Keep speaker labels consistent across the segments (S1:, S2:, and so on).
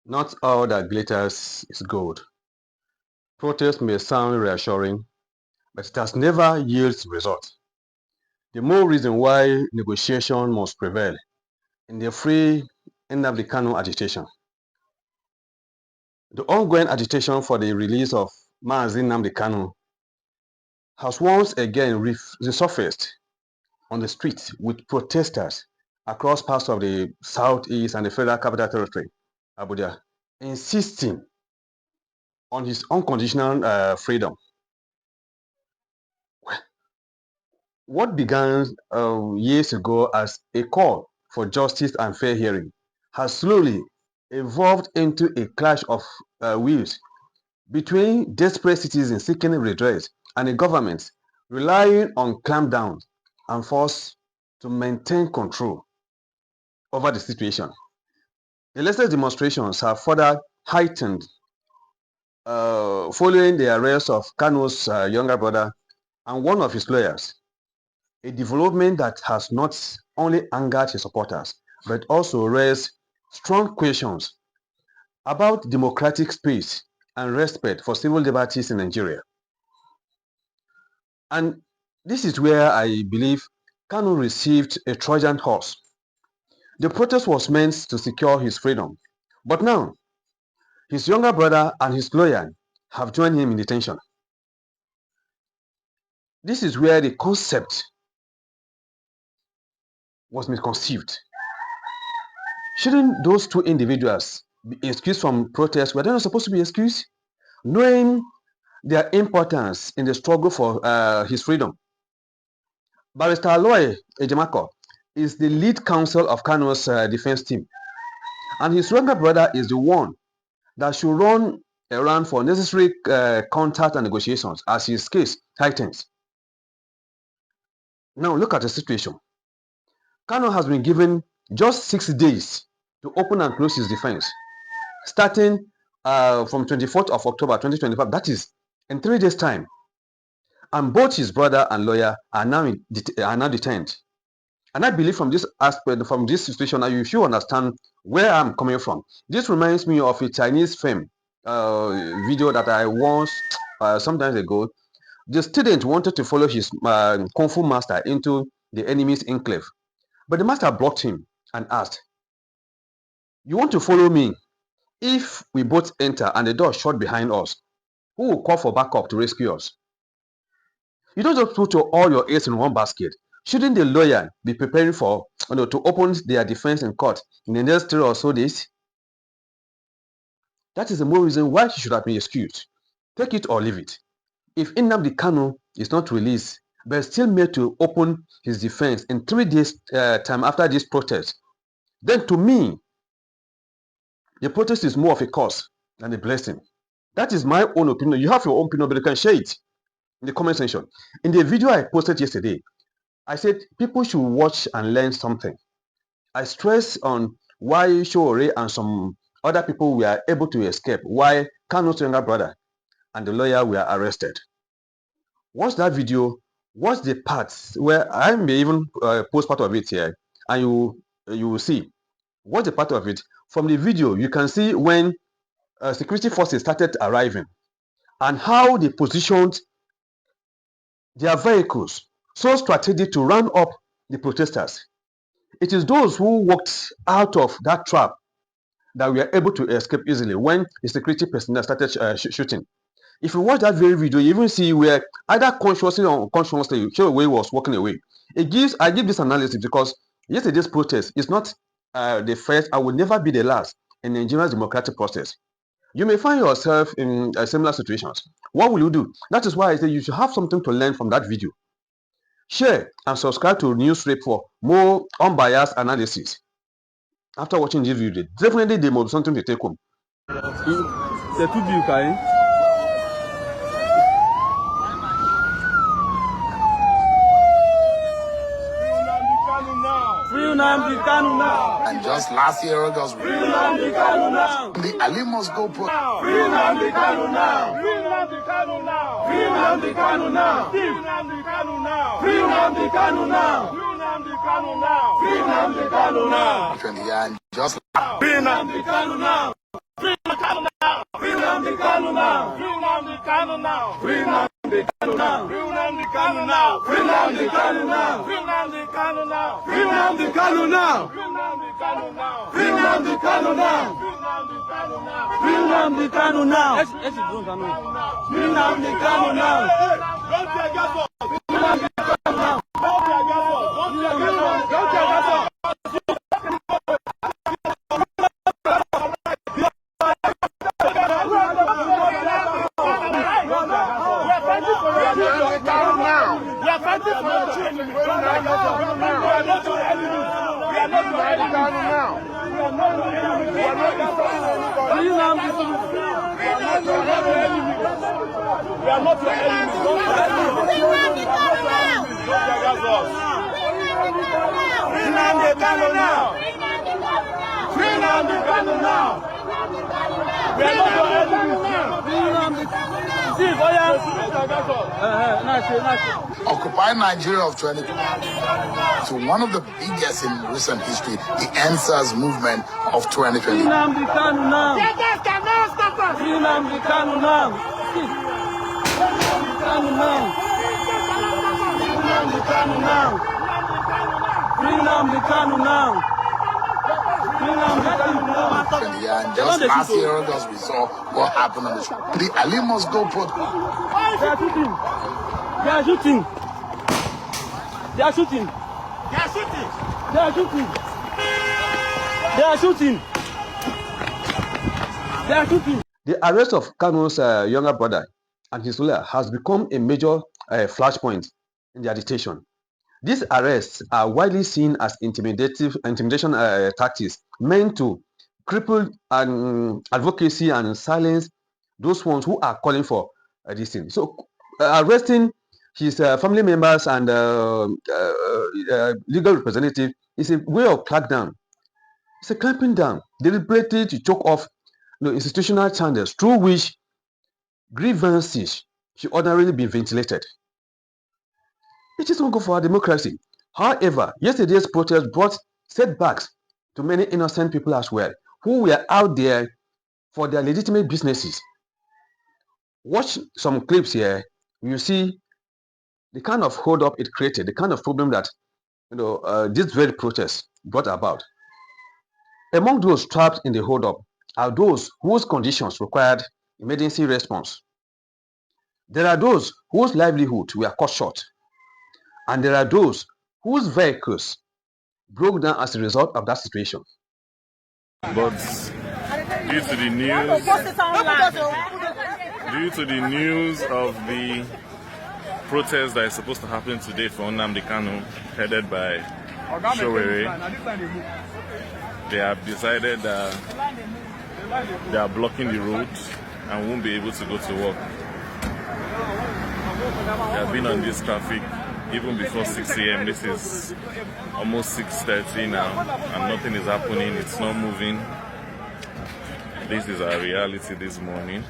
S1: Not all that glitters is gold. Protest may sound reassuring, but it has never yielded results. The more reason why negotiation must prevail in the free Nnamdi Kanu agitation. The ongoing agitation for the release of Mazi Nnamdi Kanu has once again resurfaced on the streets with protesters across parts of the southeast and the Federal Capital Territory, Abuja, insisting on his unconditional freedom. What began years ago as a call for justice and fair hearing has slowly evolved into a clash of wills between desperate citizens seeking redress and a government relying on clampdown and force to maintain control over the situation. The latest demonstrations have further heightened following the arrest of Kanu's younger brother and one of his lawyers, a development that has not only angered his supporters but also raised strong questions about democratic space and respect for civil liberties in Nigeria. And this is where I believe Kanu received a Trojan horse. The protest was meant to secure his freedom, but now his younger brother and his lawyer have joined him in detention. This is where the concept was misconceived. Shouldn't those two individuals be excused from protest? Were they not supposed to be excused? Knowing their importance in the struggle for his freedom. Barrister Aloy Ejemako is the lead counsel of Kanu's defense team, and his younger brother is the one that should run around for necessary contact and negotiations as his case tightens. Now look at the situation. Kanu has been given just 6 days to open and close his defense, starting from 24th of October 2025, that is in 3 days' time. And both his brother and lawyer are now detained. And I believe from this aspect, from this situation, you should understand where I'm coming from. This reminds me of a Chinese film video that I watched some time ago. The student wanted to follow his kung fu master into the enemy's enclave, but the master blocked him and asked, "You want to follow me? If we both enter and the door shut behind us, who will call for backup to rescue us?" You don't just put all your eggs in one basket. Shouldn't the lawyer be preparing for to open their defense in court in the next 3 or so days? That is the more reason why he should have been excused. Take it or leave it. If Nnamdi Kanu is not released, but still made to open his defense in 3 days' time after this protest, then to me, the protest is more of a curse than a blessing. That is my own opinion. You have your own opinion, but you can share it in the comment section. In the video I posted yesterday, I said people should watch and learn something. I stress on why Shore and some other people were able to escape, why Kanu's younger brother and the lawyer were arrested. Watch that video, watch the parts where I may even post part of it here, and you will see. Watch the part of it. From the video, you can see when security forces started arriving and how they positioned their vehicles so strategic to round up the protesters. It is those who walked out of that trap that were able to escape easily when the security personnel started shooting. If you watch that very video, you even see where either consciously or unconsciously, Showaway was walking away. I give this analysis because yesterday's protest is not the first and will never be the last in Nigeria's democratic process. You may find yourself in similar situations. What will you do? That is why I say you should have something to learn from that video. Share and subscribe to Newsrep for more unbiased analysis. After watching this video, definitely there must be something to take home.
S2: C'est tout dur, Kain. Free Nnamdi Kanu now.
S3: And just last year, August,
S2: Free Nnamdi Kanu now.
S3: the Ali must go pro.
S2: Free Nnamdi Kanu now. Free Nnamdi Kanu now. Free Nnamdi Kanu now. Free Nnamdi Kanu now. Free Nnamdi Kanu now. Free Nnamdi Kanu now. Free Nnamdi Kanu now.
S3: And just
S2: Free Nnamdi Kanu now. Nnamdi Kanu now. Free Nnamdi Kanu now. Free Nnamdi Kanu now. Free Nnamdi Kanu now. Free Nnamdi Kanu now. Free Nnamdi Kanu now. Free Nnamdi Kanu now. Free Nnamdi Kanu now. Free Nnamdi Kanu now. Free Nnamdi Kanu now. Free Nnamdi Kanu now. Don't take us off. Free Nnamdi Kanu now. Don't take us off. Don't take us off.
S3: Occupy Nigeria of 20. So one of the biggest in recent history, the NSAS movement of 2020.
S2: Nnamdi Kanu now. Cannot stop us. Nnamdi Kanu now. Nnamdi Kanu now. Nnamdi Kanu now. Nnamdi Kanu now.
S3: And just last year, August, we saw what happened on the street. The Ali must go protocol.
S2: They are shooting. They are shooting. They are shooting. They are shooting. They are shooting. They are shooting. They are shooting.
S1: The arrest of Kanu's younger brother and his lawyer has become a major flashpoint in the agitation. These arrests are widely seen as intimidation tactics meant to cripple advocacy and silence those ones who are calling for this thing. So arresting his family members and legal representative is a way of crackdown. It's a clamping down, deliberately to choke off institutional channels through which grievances should ordinarily be ventilated. It is not good for our democracy. However, yesterday's protest brought setbacks to many innocent people as well, who were out there for their legitimate businesses. Watch some clips here. You see the kind of hold up it created, the kind of problem that this very protest brought about. Among those trapped in the hold up are those whose conditions required emergency response. There are those whose livelihood were cut short. And there are those whose vehicles broke down as a result of that situation.
S4: But due to the news of the protest that is supposed to happen today for Nnamdi Kanu, headed by Showere, they have decided that they are blocking the road and won't be able to go to work. They have been on this traffic even before 6 a.m. This is almost 6:30 now, and nothing is happening. It's not moving. This is our reality this morning.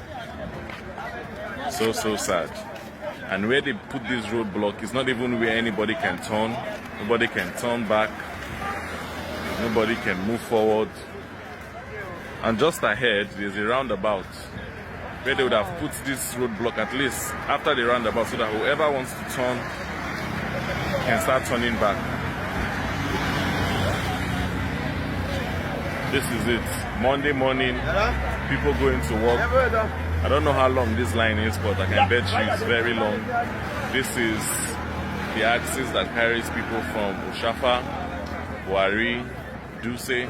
S4: So sad. And where they put this roadblock is not even where anybody can turn. Nobody can turn back. Nobody can move forward. And just ahead, there's a roundabout where they would have put this roadblock at least after the roundabout, so that whoever wants to turn can start turning back. This is it. Monday morning, people going to work. I don't know how long this line is, but I can bet you it's very long. This is the axis that carries people from Ushafa, Wari, Duse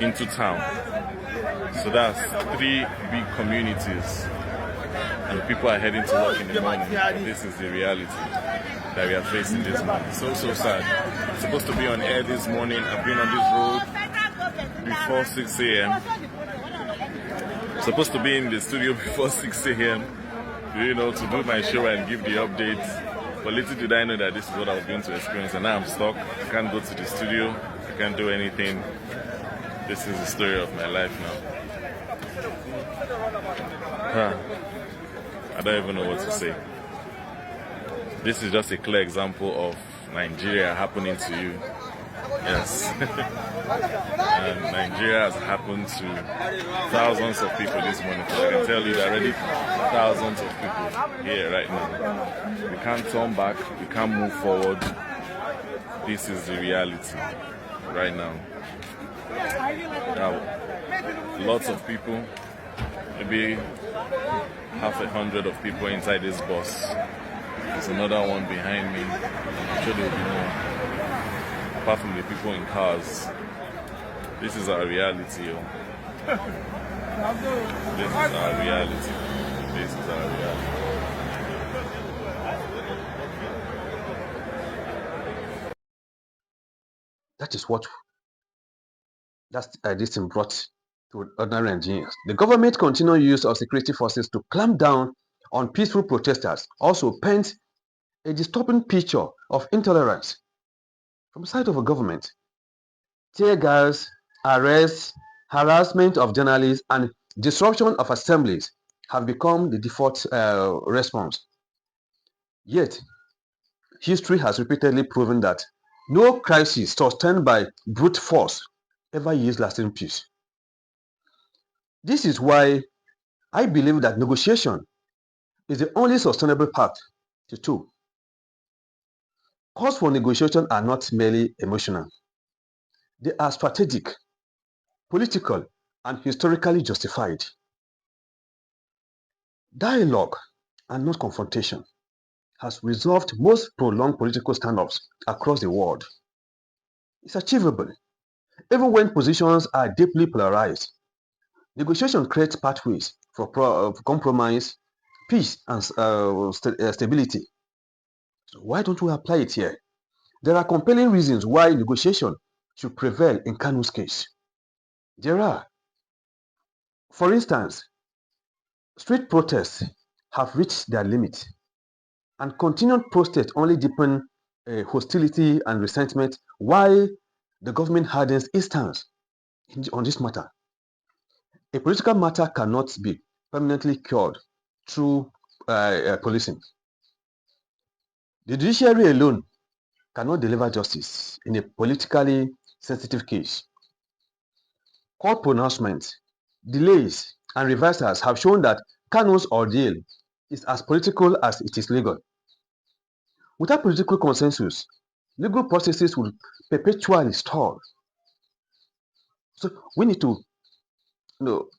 S4: into town. So that's 3 big communities, and people are heading to work in the morning. This is the reality that we are facing this morning. So sad. I'm supposed to be on air this morning. I've been on this road before 6 a.m. Supposed to be in the studio before 6 a.m. to do my show and give the updates. But little did I know that this is what I was going to experience, and now I'm stuck. I can't go to the studio. I can't do anything. This is the story of my life now. I don't even know what to say. This is just a clear example of Nigeria happening to you. Yes. And Nigeria has happened to thousands of people this morning. I can tell you there are already thousands of people here right now. We can't turn back, we can't move forward. This is the reality right now. Now, lots of people, maybe 100 of people inside this bus. There's another one behind me. I'm sure there will be more. Apart from the people in cars. This is our reality, yo. This is our reality. This is our reality.
S1: That is what this thing brought to ordinary Nigerians. The government continued use of security forces to clamp down on peaceful protesters also paints a disturbing picture of intolerance from the side of a government. Tear gas, arrests, harassment of journalists, and disruption of assemblies have become the default response. Yet, history has repeatedly proven that no crisis sustained by brute force ever yields lasting peace. This is why I believe that negotiation is the only sustainable path to two. Calls for negotiation are not merely emotional, they are strategic, political, and historically justified. Dialogue and not confrontation has resolved most prolonged political standoffs across the world. It's achievable, even when positions are deeply polarized. Negotiation creates pathways for compromise, peace, and stability. So why don't we apply it here? There are compelling reasons why negotiation should prevail in Kanu's case. There are. For instance, street protests have reached their limit, and continued protests only deepen hostility and resentment while the government hardens its stance on this matter. A political matter cannot be permanently cured through policing. The judiciary alone cannot deliver justice in a politically sensitive case. Court pronouncements, delays, and reversals have shown that Kanu's ordeal is as political as it is legal. Without political consensus, legal processes will perpetually stall. So we need to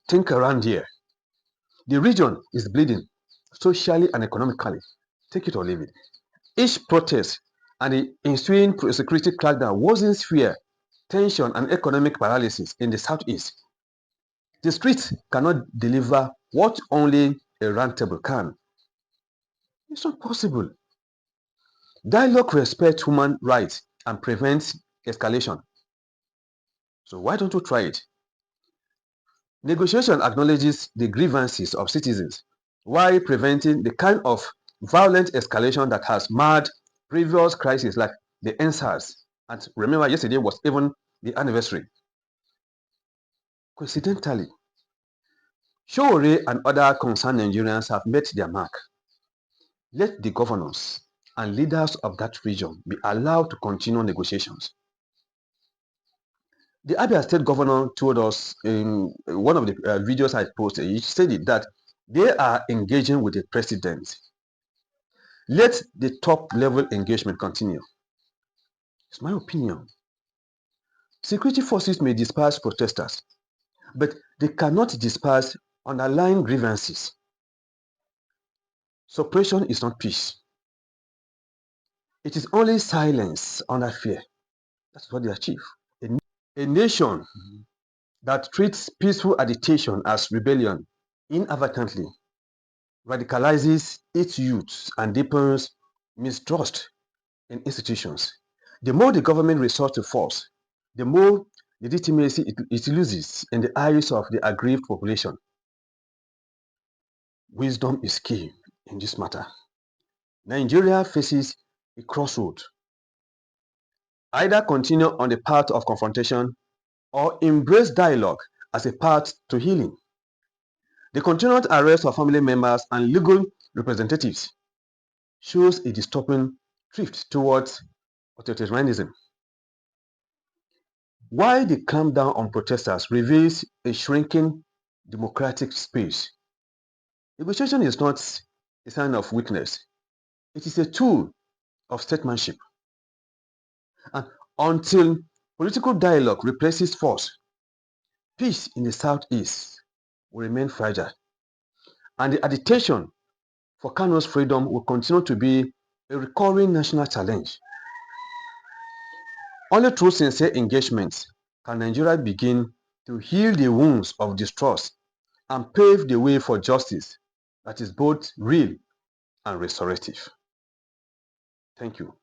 S1: think around here. The region is bleeding socially and economically. Take it or leave it. Each protest and the ensuing security crackdown worsens fear, tension, and economic paralysis in the southeast. The streets cannot deliver what only a round table can. It's not possible. Dialogue respects human rights and prevents escalation. So why don't we try it? Negotiation acknowledges the grievances of citizens while preventing the kind of violent escalation that has marred previous crises like the NSAS. And remember, yesterday was even the anniversary. Coincidentally, Showore and other concerned Nigerians have met their mark. Let the governors and leaders of that region be allowed to continue negotiations. The Abia State governor told us in one of the videos I posted, he said that they are engaging with the president. Let the top level engagement continue. It's my opinion. Security forces may disperse protesters, but they cannot disperse underlying grievances. Suppression is not peace. It is only silence under fear. That's what they achieve. A nation that treats peaceful agitation as rebellion inadvertently radicalizes its youth and deepens mistrust in institutions. The more the government resorts to force, the more legitimacy it loses in the eyes of the aggrieved population. Wisdom is key in this matter. Nigeria faces a crossroad. Either continue on the path of confrontation or embrace dialogue as a path to healing. The continued arrest of family members and legal representatives shows a disturbing drift towards authoritarianism. Why the clampdown on protesters reveals a shrinking democratic space. Negotiation is not a sign of weakness. It is a tool of statesmanship. And until political dialogue replaces force, peace in the Southeast will remain fragile. And the agitation for Kanu's freedom will continue to be a recurring national challenge. Only through sincere engagement can Nigeria begin to heal the wounds of distrust and pave the way for justice that is both real and restorative. Thank you.